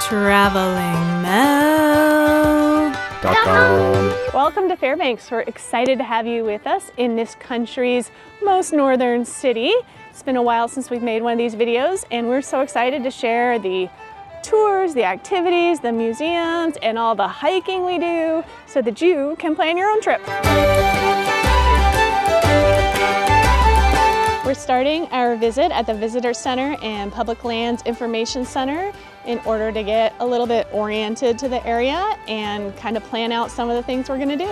TravelingMel.com. Welcome to Fairbanks. We're excited to have you with us in this country's most northern city. It's been a while since we've made one of these videos, and we're so excited to share the tours, the activities, the museums, and all the hiking we do so that you can plan your own trip. We're starting our visit at the Visitor Center and Public Lands Information Center in order to get a little bit oriented to the area and kind of plan out some of the things we're going to do.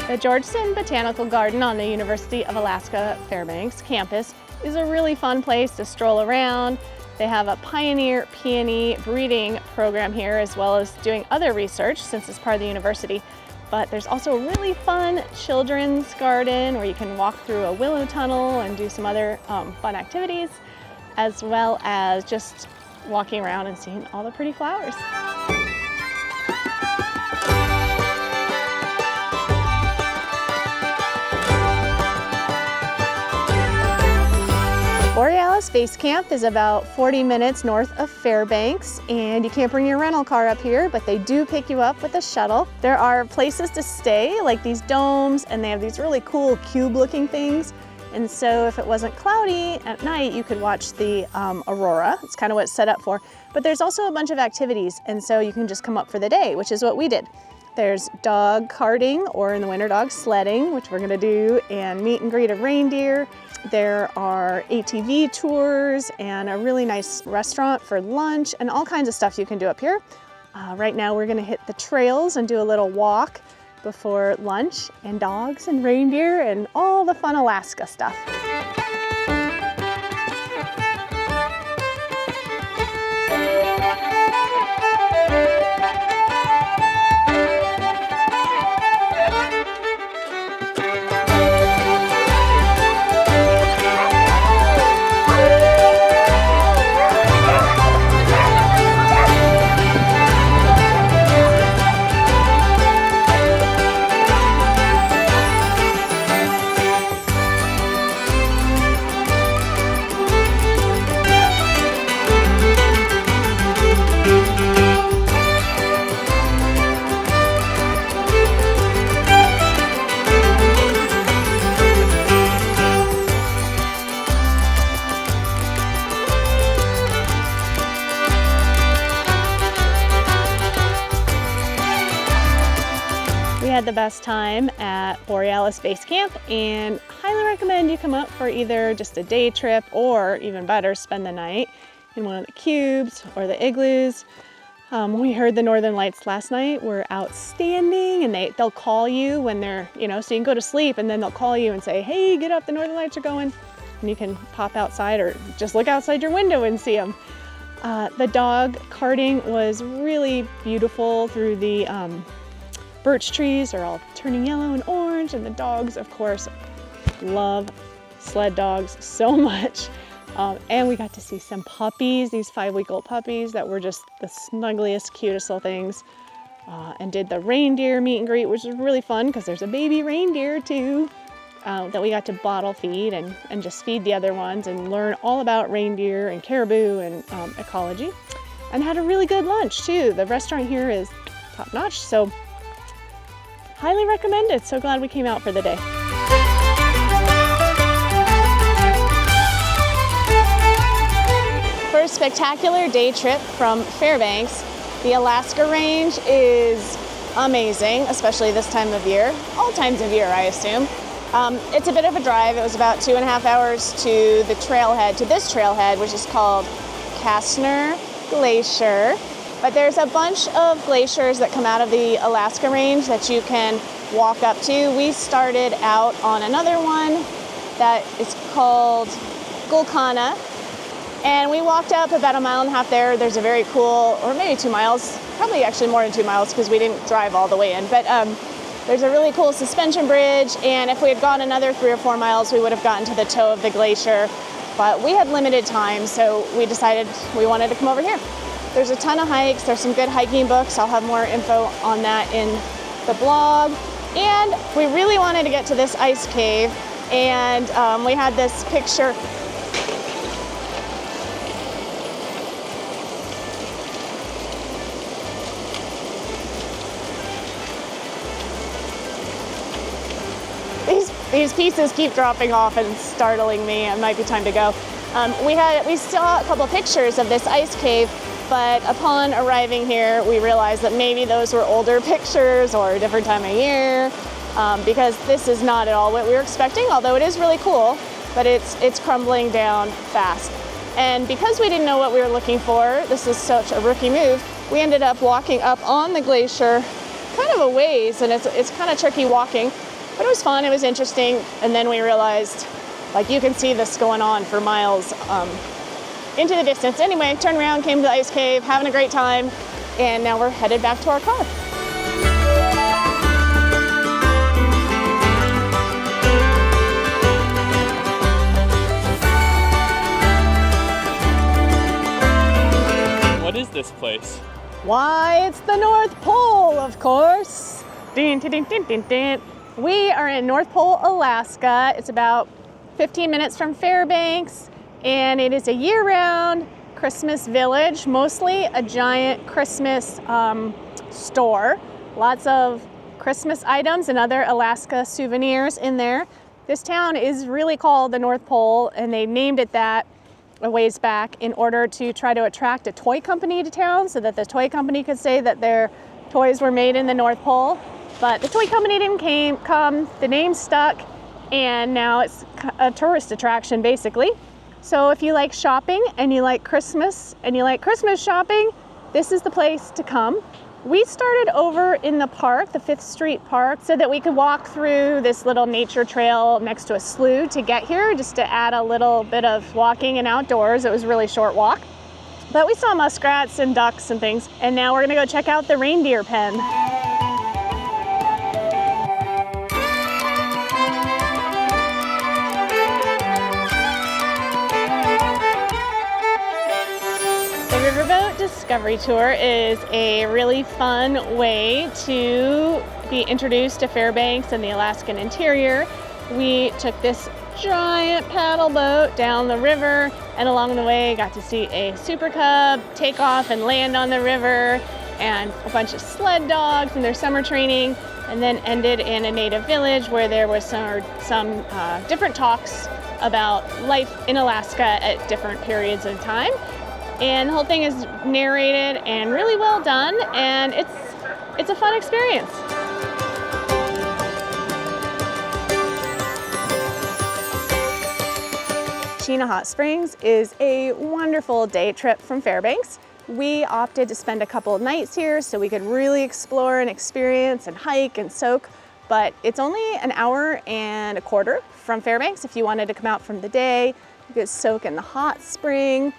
The Georgeton Botanical Garden on the University of Alaska Fairbanks campus is a really fun place to stroll around. They have a pioneer peony breeding program here, as well as doing other research since it's part of the university. But there's also a really fun children's garden where you can walk through a willow tunnel and do some other fun activities, as well as just walking around and seeing all the pretty flowers. Borealis Base Camp is about 40 minutes north of Fairbanks, and you can't bring your rental car up here, but they do pick you up with a shuttle. There are places to stay, like these domes, and they have these really cool cube-looking things. And so if it wasn't cloudy at night, you could watch the Aurora. It's kind of what it's set up for. But there's also a bunch of activities, and so you can just come up for the day, which is what we did. There's dog carting, or in the winter, dog sledding, which we're gonna do, and meet and greet a reindeer. There are ATV tours and a really nice restaurant for lunch and all kinds of stuff you can do up here. Right now we're gonna hit the trails and do a little walk before lunch, and dogs and reindeer and all the fun Alaska stuff. Had the best time at Borealis Base Camp, and highly recommend you come up for either just a day trip or, even better, spend the night in one of the cubes or the igloos. We heard the Northern Lights last night were outstanding, and they'll call you when they're, so you can go to sleep and then they'll call you and say, hey, get up, the Northern Lights are going, and you can pop outside or just look outside your window and see them. The dog carting was really beautiful through the birch trees are all turning yellow and orange, and the dogs, of course, love sled dogs so much. And we got to see some puppies, these 5-week-old puppies that were just the snuggliest, cutest little things. And did the reindeer meet and greet, which was really fun because there's a baby reindeer too that we got to bottle feed and just feed the other ones and learn all about reindeer and caribou and ecology. And had a really good lunch too. The restaurant here is top notch, so highly recommend it. So glad we came out for the day. For a spectacular day trip from Fairbanks, the Alaska Range is amazing, especially this time of year. All times of year, I assume. It's a bit of a drive. It was about 2.5 hours to the trailhead, to this trailhead, which is called Castner Glacier. But there's a bunch of glaciers that come out of the Alaska Range that you can walk up to. We started out on another one that is called Ohana, and we walked up about 1.5 miles there. There's a very cool, or maybe 2 miles, probably actually more than 2 miles because we didn't drive all the way in, but there's a really cool suspension bridge, and if we had gone another 3 or 4 miles, we would have gotten to the toe of the glacier, but we had limited time, so we decided we wanted to come over here. There's a ton of hikes. There's some good hiking books. I'll have more info on that in the blog. And we really wanted to get to this ice cave, and we had this picture. These pieces keep dropping off and startling me. It might be time to go. We saw a couple pictures of this ice cave, but upon arriving here, we realized that maybe those were older pictures or a different time of year, because this is not at all what we were expecting, although it is really cool, but it's crumbling down fast. And because we didn't know what we were looking for, this is such a rookie move, we ended up walking up on the glacier kind of a ways, and it's kind of tricky walking. But it was fun, it was interesting, and then we realized, like, you can see this going on for miles into the distance. Anyway, turned around, came to the ice cave, having a great time, and now we're headed back to our car. What is this place? Why, it's the North Pole, of course. Din, din, din, din, din. We are in North Pole, Alaska. It's about 15 minutes from Fairbanks, and it is a year-round Christmas village, mostly a giant Christmas store. Lots of Christmas items and other Alaska souvenirs in there. This town is really called the North Pole, and they named it that a ways back in order to try to attract a toy company to town so that the toy company could say that their toys were made in the North Pole. But the toy company didn't come, the name stuck, and now it's a tourist attraction basically. So if you like shopping and you like Christmas and you like Christmas shopping, this is the place to come. We started over in the park, the 5th Street Park, so that we could walk through this little nature trail next to a slough to get here, just to add a little bit of walking and outdoors. It was a really short walk. But we saw muskrats and ducks and things, and now we're gonna go check out the reindeer pen. Riverboat Discovery Tour is a really fun way to be introduced to Fairbanks and the Alaskan interior. We took this giant paddle boat down the river, and along the way got to see a Super Cub take off and land on the river, and a bunch of sled dogs in their summer training, and then ended in a native village where there was some different talks about life in Alaska at different periods of time. And the whole thing is narrated and really well done, and it's a fun experience. Chena Hot Springs is a wonderful day trip from Fairbanks. We opted to spend a couple of nights here so we could really explore and experience and hike and soak, but it's only an hour and a quarter from Fairbanks. If you wanted to come out from the day, you could soak in the hot spring.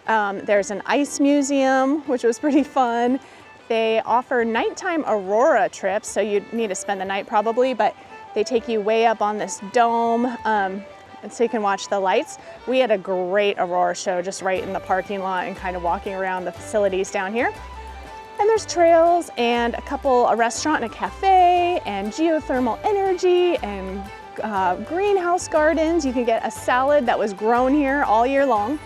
There's an ice museum, which was pretty fun. They offer nighttime Aurora trips, so you'd need to spend the night probably, but they take you way up on this dome, and so you can watch the lights. We had a great Aurora show just right in the parking lot and kind of walking around the facilities down here. And there's trails and a restaurant and a cafe and geothermal energy and greenhouse gardens. You can get a salad that was grown here all year long.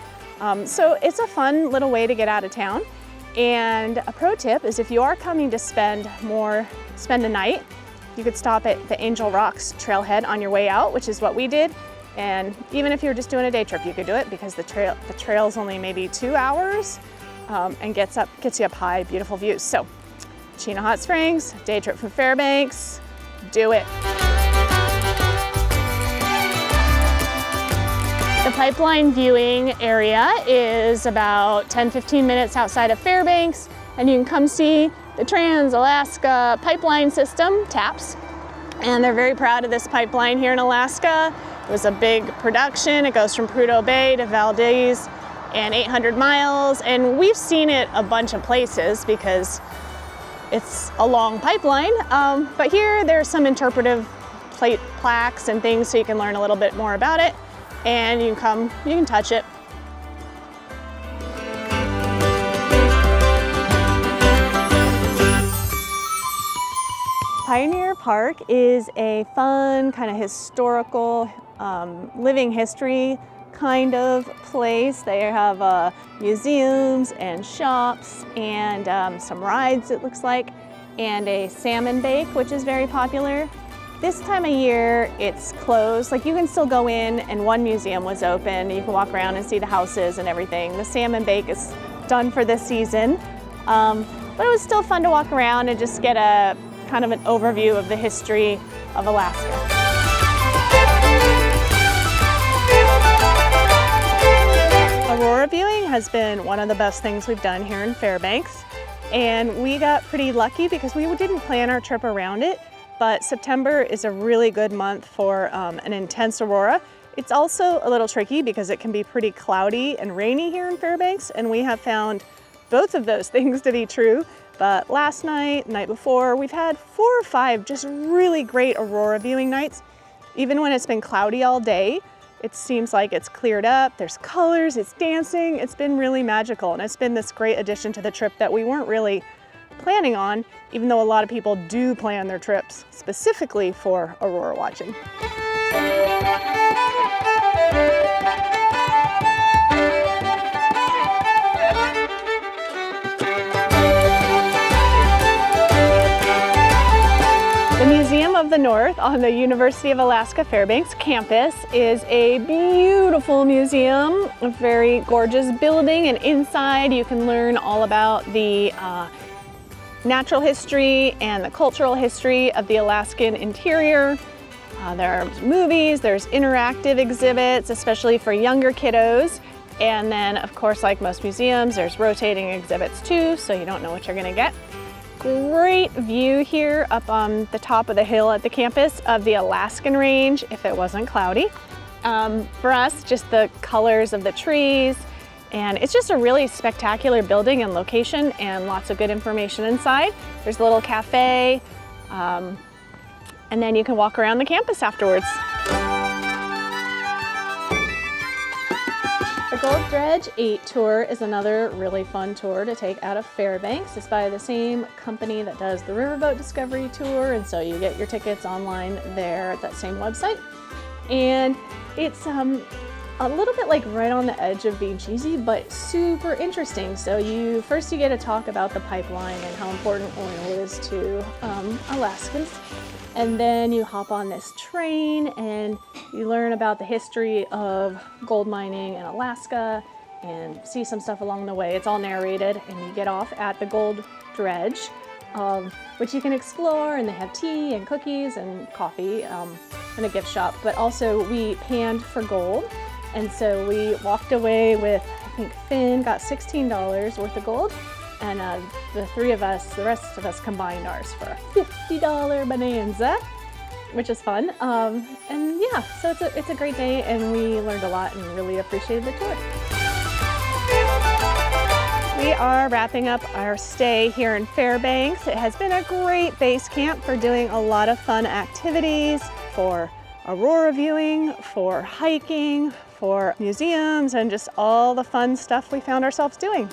So it's a fun little way to get out of town. And a pro tip is if you are coming to spend a night, you could stop at the Angel Rocks trailhead on your way out, which is what we did. And even if you're just doing a day trip, you could do it because the trail's only maybe 2 hours and gets you up high, beautiful views. So Chena Hot Springs, day trip from Fairbanks, do it. The Pipeline Viewing area is about 10-15 minutes outside of Fairbanks, and you can come see the Trans-Alaska Pipeline System, TAPS. And they're very proud of this pipeline here in Alaska. It was a big production. It goes from Prudhoe Bay to Valdez and 800 miles, and we've seen it a bunch of places because it's a long pipeline. But here there's some interpretive plaques and things so you can learn a little bit more about it. And you can touch it. Pioneer Park is a fun, kind of historical, living history kind of place. They have museums and shops and some rides, it looks like, and a salmon bake, which is very popular. This time of year, it's closed. Like, you can still go in, and one museum was open. You can walk around and see the houses and everything. The salmon bake is done for this season. But it was still fun to walk around and just get a kind of an overview of the history of Alaska. Aurora Viewing has been one of the best things we've done here in Fairbanks. And we got pretty lucky because we didn't plan our trip around it. But September is a really good month for an intense aurora. It's also a little tricky because it can be pretty cloudy and rainy here in Fairbanks, and we have found both of those things to be true. But last night, the night before, we've had 4 or 5 just really great aurora viewing nights. Even when it's been cloudy all day, it seems like it's cleared up, there's colors, it's dancing, it's been really magical, and it's been this great addition to the trip that we weren't really planning on, even though a lot of people do plan their trips specifically for aurora watching. The Museum of the North on the University of Alaska Fairbanks campus is a beautiful museum, a very gorgeous building, and inside you can learn all about the natural history and the cultural history of the Alaskan interior. There are movies, there's interactive exhibits, especially for younger kiddos. And then, of course, like most museums, there's rotating exhibits too, so you don't know what you're gonna get. Great view here up on the top of the hill at the campus of the Alaskan Range if it wasn't cloudy. For us, just the colors of the trees, and it's just a really spectacular building and location and lots of good information inside. There's a little cafe, and then you can walk around the campus afterwards. The Gold Dredge 8 tour is another really fun tour to take out of Fairbanks. It's by the same company that does the Riverboat Discovery tour, and so you get your tickets online there at that same website. And it's a little bit like right on the edge of being cheesy, but super interesting. So first you get to talk about the pipeline and how important oil is to Alaskans. And then you hop on this train and you learn about the history of gold mining in Alaska and see some stuff along the way. It's all narrated, and you get off at the Gold Dredge, which you can explore, and they have tea and cookies and coffee and a gift shop. But also we panned for gold. And so we walked away with, I think Finn got $16 worth of gold, and the rest of us combined ours for a $50 bonanza, which is fun. And yeah, so it's a great day, and we learned a lot and really appreciated the tour. We are wrapping up our stay here in Fairbanks. It has been a great base camp for doing a lot of fun activities, for aurora viewing, for hiking, for museums, and just all the fun stuff we found ourselves doing.